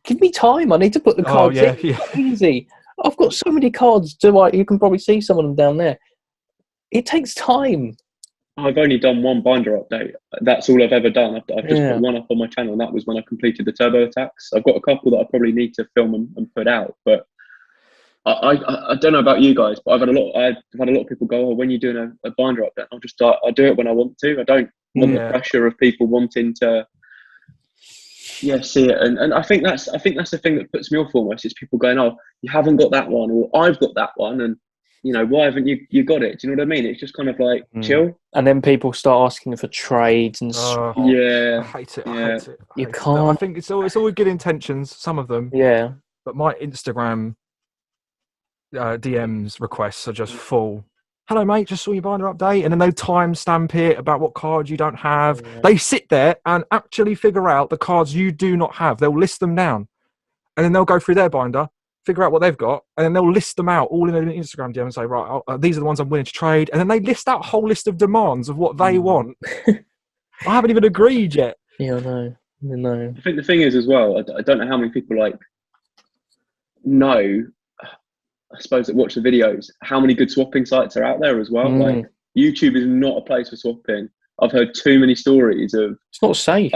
Give me time. I need to put the cards in. It's easy. I've got so many cards. You can probably see some of them down there. It takes time. I've only done one binder update. That's all I've ever done. I've just put one up on my channel, and that was when I completed the turbo attacks. I've got a couple that I probably need to film and put out, but I don't know about you guys, but I've had a lot of people go, "Oh, when you're doing a binder update, I'll just I do it when I want to. I don't want the pressure of people wanting to, see it." And I think that's the thing that puts me off almost. Is people going, "Oh, you haven't got that one," or "I've got that one," and why haven't you got it? Do you know what I mean? It's just kind of like chill. And then people start asking for trades and swaps. Yeah, I hate it. yeah. You can't. I think it's all with good intentions. Some of them. Yeah. But my Instagram DMs requests are just full. Hello, mate. Just saw your binder update, and then they timestamp it about what cards you don't have. Yeah. They sit there and actually figure out the cards you do not have. They'll list them down, and then they'll go through their binder, figure out what they've got, and then they'll list them out all in an Instagram DM and say, right, these are the ones I'm willing to trade, and then they list out a whole list of demands of what they want. I haven't even agreed yet. Yeah, I know. I think the thing is as well, I don't know how many people know, I suppose, that watch the videos, how many good swapping sites are out there as well. Like, YouTube is not a place for swapping. I've heard too many stories of it's not safe.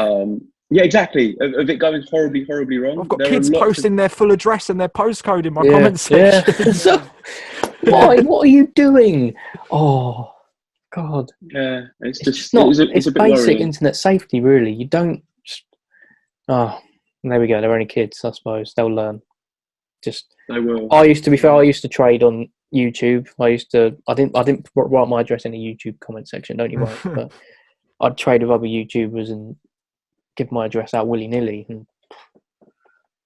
Yeah, exactly. Of it going horribly, horribly wrong. I've got kids posting their full address and their postcode in my comment Yeah. section. So, why? What are you doing? Oh, God. Yeah, it's not. It's a bit basic worrying. internet safety, really. You don't. Oh, there we go. They're only kids, I suppose. They'll learn. They will. I used to trade on YouTube. I didn't write my address in the YouTube comment section. Don't you worry. But I'd trade with other YouTubers and give my address out willy-nilly, and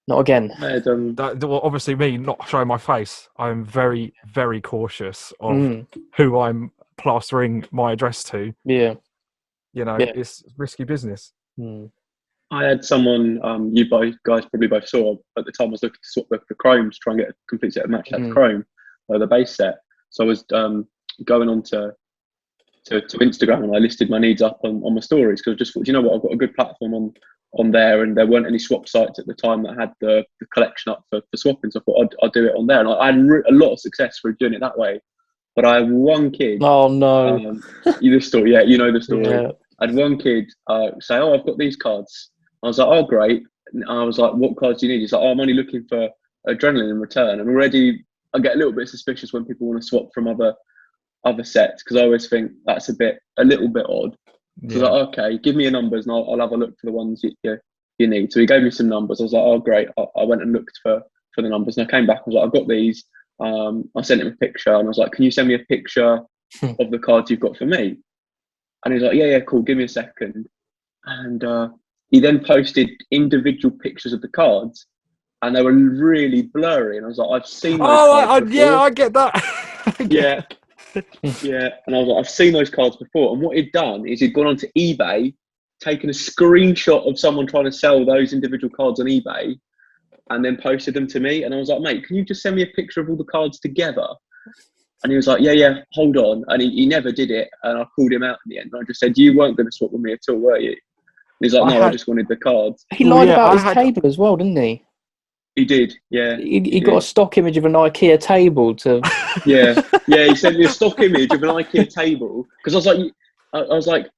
not again. Well, obviously, me not showing my face, I'm very, very cautious of who I'm plastering my address to. Yeah. It's risky business. I had someone, you guys probably both saw, at the time I was looking to swap the Chrome to try and get a complete set of match to Chrome, the base set. So I was going on to Instagram, and I listed my needs up on my stories, because I just thought, you know what, I've got a good platform on there, and there weren't any swap sites at the time that had the collection up for swapping, so I thought I'd do it on there, and I had a lot of success for doing it that way. But I had one kid. Oh no! You know the story, yeah. You know the story. Yeah. I had one kid say, "Oh, I've got these cards." I was like, "Oh, great." And I was like, "What cards do you need?" He's like, "Oh, I'm only looking for adrenaline in return." And already I get a little bit suspicious when people want to swap from other sets, because I always think that's a little bit odd. So I was like, okay, give me your numbers and I'll have a look for the ones you need. So he gave me some numbers. I was like, oh great. I went and looked for the numbers, and I came back. I was like, I've got these. I sent him a picture, and I was like, can you send me a picture of the cards you've got for me? And he's like, yeah, cool. Give me a second. And he then posted individual pictures of the cards, and they were really blurry. And I was like, I've seen those cards before. Yeah, I get that. Yeah. Yeah, and I was like, I've seen those cards before. And what he'd done is he'd gone onto eBay, taken a screenshot of someone trying to sell those individual cards on eBay, and then posted them to me. And I was like, mate, can you just send me a picture of all the cards together? And he was like, yeah, hold on. And he never did it. And I called him out in the end. And I just said, you weren't going to swap with me at all, were you? And he's like, no, I just wanted the cards. He lied about his table as well, didn't he? He did, yeah. He got a stock image of an IKEA table to. Yeah. He sent me a stock image of an IKEA table, because I was like,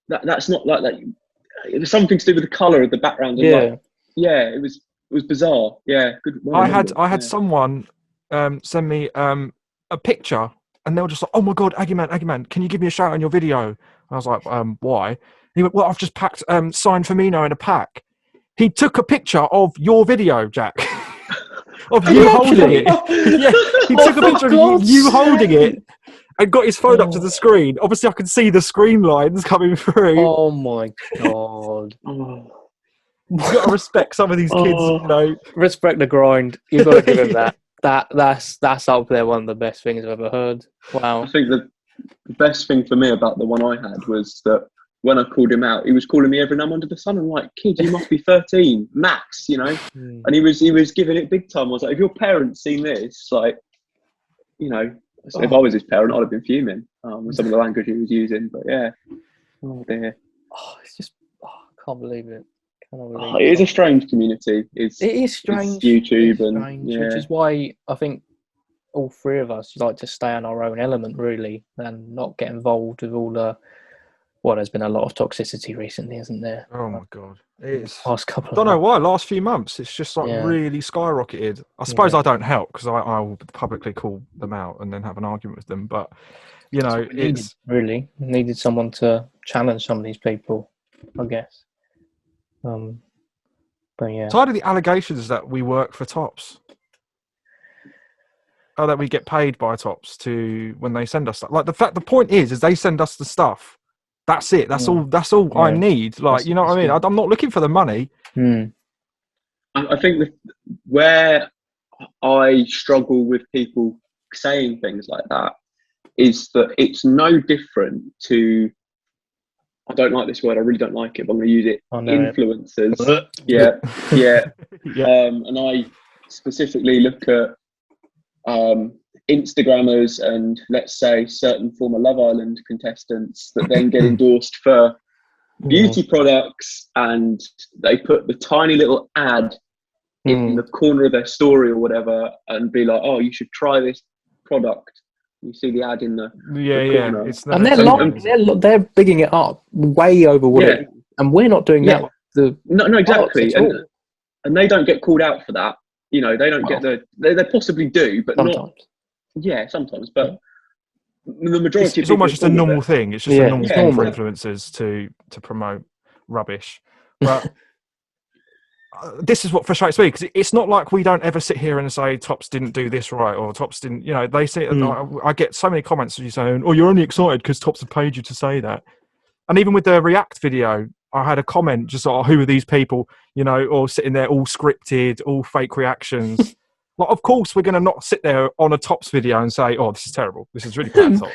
that's not like that. It was something to do with the colour of the background. And it was bizarre. Yeah, good. I had someone send me a picture, and they were just like, "Oh my god, Aggyman, can you give me a shout on your video?" And I was like, "Why?" And he went, "Well, I've just packed signed Firmino in a pack." He took a picture of your video, Jack, of you holding it. Yeah, he took a picture of you holding it and got his phone up to the screen. Obviously, I could see the screen lines coming through. Oh my god! You've got to respect some of these kids, Respect the grind. You've got to give him that. That's up there. One of the best things I've ever heard. Wow. I think the best thing for me about the one I had was that when I called him out, he was calling me every name under the sun. I'm like, kid, you must be 13 max, And he was giving it big time. I was like, if your parents seen this, like, if I was his parent, I'd have been fuming with some of the language he was using. But yeah, oh dear. It's just, I can't believe it. It is a strange community. It is strange. It's YouTube, which is why I think all three of us like to stay in our own element, really, and not get involved with all the Well, there's been a lot of toxicity recently, isn't there? Oh my god, it's. Last couple I of don't know months. why. Last few months, it's just like Yeah. really skyrocketed. I suppose Yeah. I don't help because I will publicly call them out and then have an argument with them. But you That's know, what we needed, it's really. We needed someone to challenge some of these people, I guess. But yeah. tired of the allegations that we work for Tops. Oh, that we get paid by Tops to when they send us stuff. Like the point is they send us the stuff. That's it. That's all. That's all I Yeah. need. Like, you know what I mean? I'm not looking for the money. I think where I struggle with people saying things like that is that it's no different to, I don't like this word, I really don't like it, but I'm going to use it, influencers. Yeah. Yeah. And I specifically look at Instagrammers and, let's say, certain former Love Island contestants that then get endorsed for beauty products, and they put the tiny little ad in the corner of their story or whatever and be like, oh, you should try this product. You see the ad in the corner. And they're bigging it up way over what it is. And we're not doing that. No, exactly. And they don't get called out for that. You know, they don't get they possibly do, but sometimes. Not. Yeah, sometimes. But the majority it's almost just a normal thing. It's just a normal thing for influencers to promote rubbish. But this is what frustrates me, because it's not like we don't ever sit here and say Tops didn't do this right, or Tops didn't, you know, they say, I get so many comments of you saying, oh, you're only excited because Tops have paid you to say that. And even with the React video, I had a comment just sort of, who are these people, you know, or sitting there all scripted, all fake reactions. Like, of course, we're going to not sit there on a Tops video and say, oh, this is terrible. This is really bad, Tops.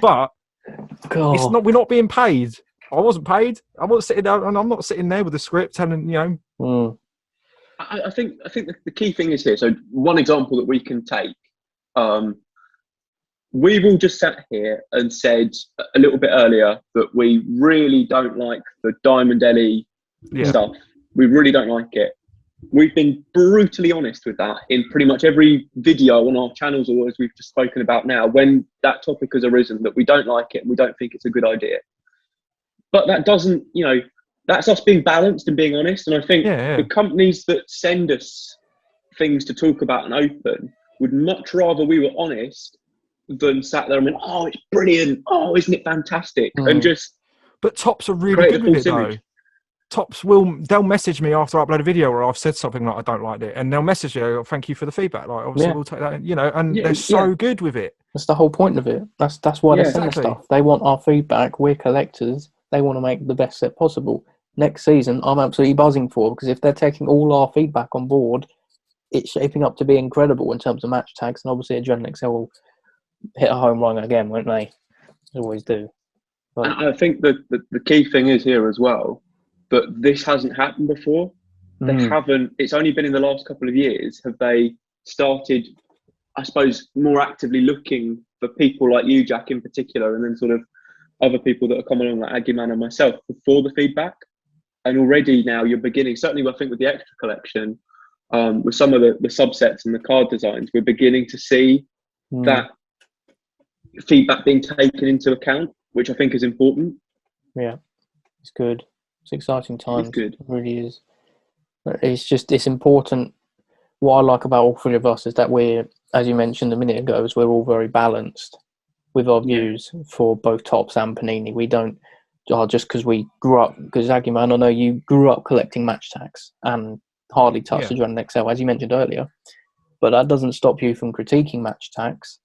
But it's not, we're not being paid. I wasn't paid. I wasn't sitting there, and I'm not sitting there with a script telling, you know. I think the key thing is here. So one example that we can take, we've all just sat here and said a little bit earlier that we really don't like the Diamond Ellie stuff. We really don't like it. We've been brutally honest with that in pretty much every video on our channels, or as we've just spoken about now, when that topic has arisen, that we don't like it and we don't think it's a good idea. But that doesn't, you know, that's us being balanced and being honest. And I think the companies that send us things to talk about and open would much rather we were honest than sat there and went, oh, it's brilliant. Oh, isn't it fantastic? And just. But Tops are really good with it, though. Tops they'll message me after I upload a video where I've said something like I don't like it, and they'll message you, oh, thank you for the feedback. Like, obviously we'll take that, you know, and they're so good with it. That's the whole point of it. That's why they send us stuff. They want our feedback. We're collectors. They want to make the best set possible. Next season, I'm absolutely buzzing for, because if they're taking all our feedback on board, it's shaping up to be incredible in terms of match tags, and obviously Adrenaline Excel will hit a home run again, won't they? They always do. But I think that the key thing is here as well, that this hasn't happened before. They haven't. It's only been in the last couple of years have they started, I suppose, more actively looking for people like you, Jack, in particular, and then sort of other people that are coming along like Aggyman and myself for the feedback. And already now you're beginning, certainly I think with the extra collection, with some of the subsets and the card designs, we're beginning to see that feedback being taken into account, which I think is important. Yeah, it's good. It's exciting times. It's good. It really is. It's important. What I like about all three of us is that we're, as you mentioned a minute ago, we're all very balanced with our views for both Tops and Panini. We don't, just because we grew up, because Aggyman, I know you grew up collecting match tags and hardly touched the Adrenaline Excel, as you mentioned earlier. But that doesn't stop you from critiquing match tags.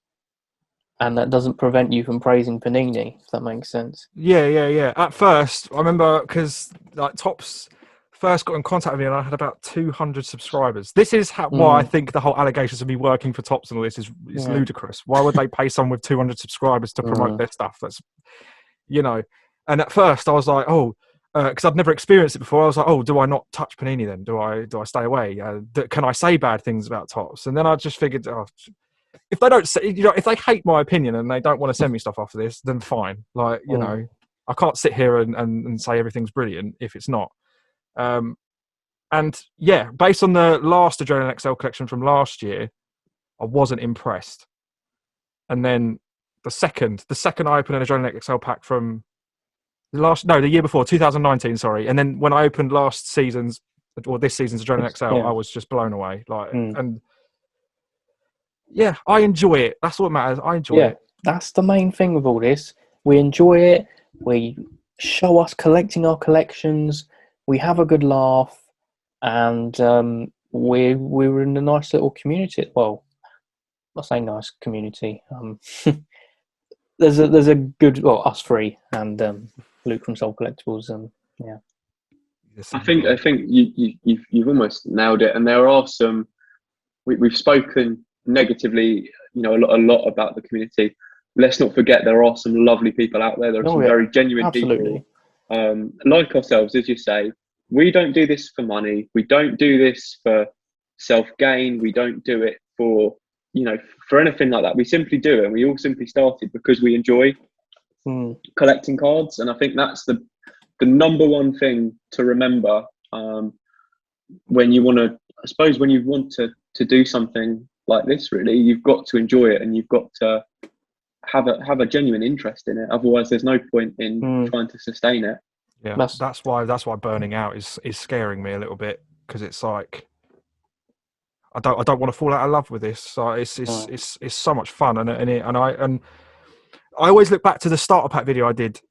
And that doesn't prevent you from praising Panini, if that makes sense. Yeah. At first, I remember, because like Tops first got in contact with me and I had about 200 subscribers. This is why I think the whole allegations of me working for Tops and all this is ludicrous. Why would they pay someone with 200 subscribers to promote their stuff? That's, you know. And at first I was like, oh, because I'd never experienced it before. I was like, oh, do I not touch Panini then? Do I stay away? Can I say bad things about Tops? And then I just figured, if they don't say, you know, if they hate my opinion and they don't want to send me stuff after this, then fine. Like, you know, I can't sit here and say everything's brilliant if it's not. And yeah, based on the last Adrenaline XL collection from last year, I wasn't impressed. And then the second I opened an Adrenaline XL pack from the year before, 2019, sorry. And then when I opened last season's, or this season's Adrenaline XL, I was just blown away. And yeah, I enjoy it. That's what matters. I enjoy it. That's the main thing with all this. We enjoy it. We show us collecting our collections. We have a good laugh, and we're in a nice little community. Well, I say nice community. There's a good, well, us three and Luke from Soul Collectibles. Yeah. I think you've almost nailed it. And there are some. We've spoken negatively, a lot about the community. Let's not forget there are some lovely people out there. There are some very genuine people, like ourselves, as you say. We don't do this for money. We don't do this for self-gain. We don't do it for anything like that. We simply do it, and we all simply started because we enjoy collecting cards. And I think that's the number one thing to remember when you want to, I suppose, when you want to do something like this. Really, you've got to enjoy it, and you've got to have a genuine interest in it. Otherwise, there's no point in trying to sustain it. Yeah, that's why burning out is scaring me a little bit, because it's like I don't want to fall out of love with this. So it's so much fun, and I always look back to the starter pack video I did,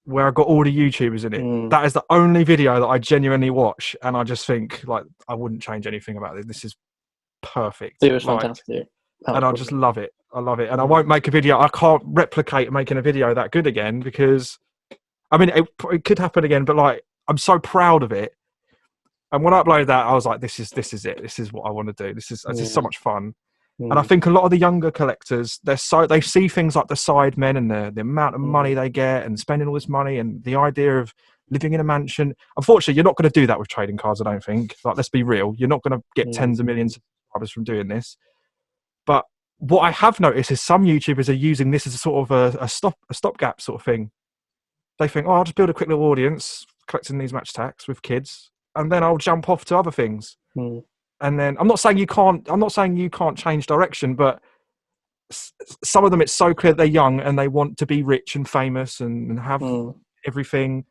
where I got all the YouTubers in it. That is the only video that I genuinely watch, and I just think, like, I wouldn't change anything about it. This is perfect. It was fantastic. And I just love it. I love it. And I won't make a video. I can't replicate making a video that good again, because, I mean, it could happen again, but like, I'm so proud of it. And when I uploaded that, I was like, this is it. This is what I want to do. This is so much fun. And I think a lot of the younger collectors, they see things like the Sidemen and the amount of money they get and spending all this money and the idea of living in a mansion. Unfortunately, you're not going to do that with trading cards, I don't think. Like, let's be real. You're not going to get tens of millions of subscribers from doing this. But what I have noticed is some YouTubers are using this as a sort of a stopgap sort of thing. They think, I'll just build a quick little audience collecting these match tacks with kids, and then I'll jump off to other things. And then I'm not saying you can't change direction, but some of them, it's so clear they're young and they want to be rich and famous and have everything,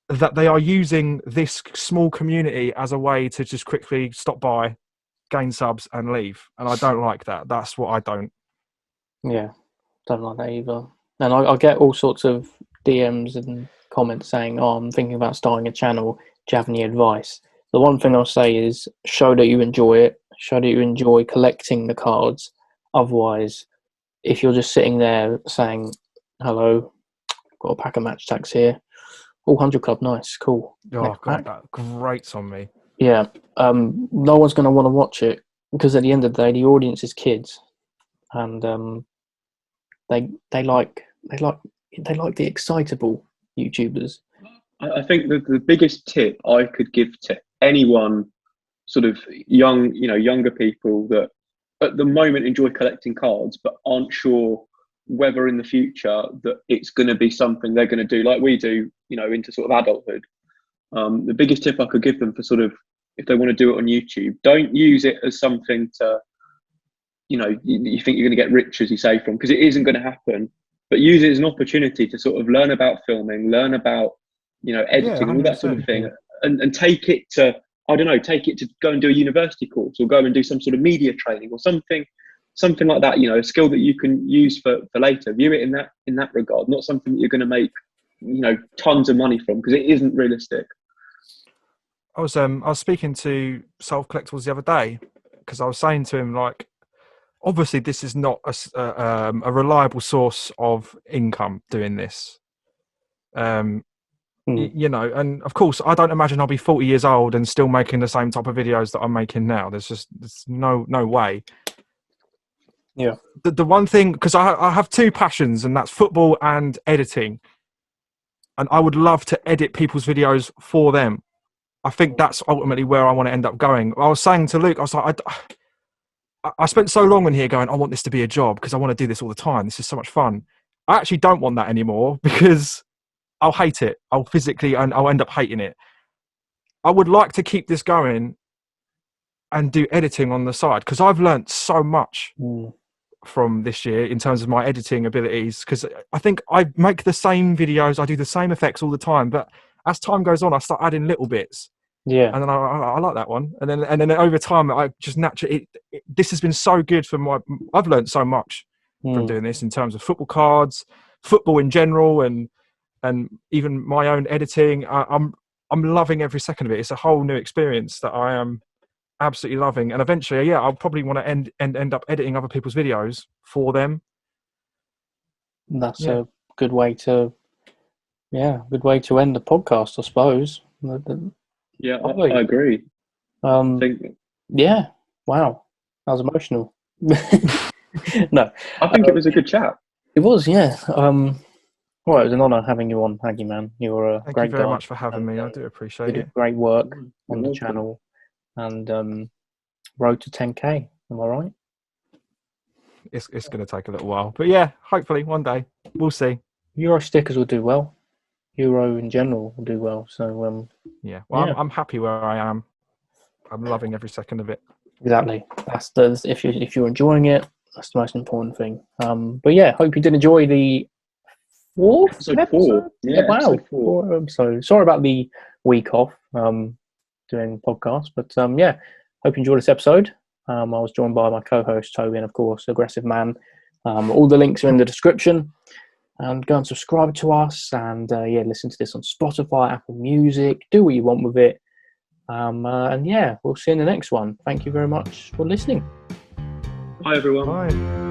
that they are using this small community as a way to just quickly stop by, gain subs and leave. And I don't like that. That's what I don't. Yeah, don't like that either. And I get all sorts of DMs and comments saying, I'm thinking about starting a channel. Do you have any advice? The one thing I'll say is show that you enjoy it. Show that you enjoy collecting the cards. Otherwise, if you're just sitting there saying, hello, got a pack of match tacks here. 100 club, nice, cool. Oh, God, that grates on me. Yeah, no one's going to want to watch it, because at the end of the day, the audience is kids, and they like the excitable YouTubers. I think the biggest tip I could give to anyone, sort of younger people that at the moment enjoy collecting cards but aren't sure whether in the future that it's going to be something they're going to do like we do, into sort of adulthood. The biggest tip I could give them for sort of, if they want to do it on YouTube, don't use it as something to, you think you're going to get rich, as you say, from, because it isn't going to happen. But use it as an opportunity to sort of learn about filming, learn about, editing, all that sort of thing, and take it to, go and do a university course, or go and do some sort of media training or something like that. A skill that you can use for later. View it in that regard, not something that you're going to make, tons of money from, because it isn't realistic. I was speaking to Soul Collectibles the other day, because I was saying to him, like, obviously this is not a reliable source of income doing this. And of course, I don't imagine I'll be 40 years old and still making the same type of videos that I'm making now. There's no way. Yeah. The one thing, because I have two passions, and that's football and editing. And I would love to edit people's videos for them. I think that's ultimately where I want to end up going. I was saying to Luke, I was like, I spent so long in here going, I want this to be a job because I want to do this all the time. This is so much fun. I actually don't want that anymore, because I'll hate it. I'll end up hating it. I would like to keep this going and do editing on the side, because I've learnt so much from this year in terms of my editing abilities, because I think I make the same videos, I do the same effects all the time, but as time goes on, I start adding little bits. Yeah. And then I like that one, and then over time, I just naturally. This has been so good for my. I've learned so much from doing this in terms of football cards, football in general, and even my own editing. I'm loving every second of it. It's a whole new experience that I am absolutely loving, and eventually, I'll probably want to end up editing other people's videos for them. That's a good way to end the podcast, I suppose. Yeah, I agree. Yeah, wow, that was emotional. No, I think it was a good chat. It was, yeah. Well, it was an honour having you on, Aggyman. You're a Thank great you very guy, much for having me. I do appreciate you it. do great work on the welcome. channel, and road to 10K. Am I right? It's going to take a little while, but yeah, hopefully one day we'll see. Euro stickers will do well. Euro in general will do well. So I'm happy where I am. I'm loving every second of it. Exactly. That's if you're enjoying it, that's the most important thing. But yeah, hope you did enjoy the fourth episode 4. Yeah, wow. episode 4. So sorry about the week off doing podcasts, but hope you enjoyed this episode. I was joined by my co-host Toby, and of course Aggressive Man. All the links are in the description, and go and subscribe to us, and listen to this on Spotify, Apple Music. Do what you want with it, and we'll see you in the next one. Thank you very much for listening. Bye everyone. Bye.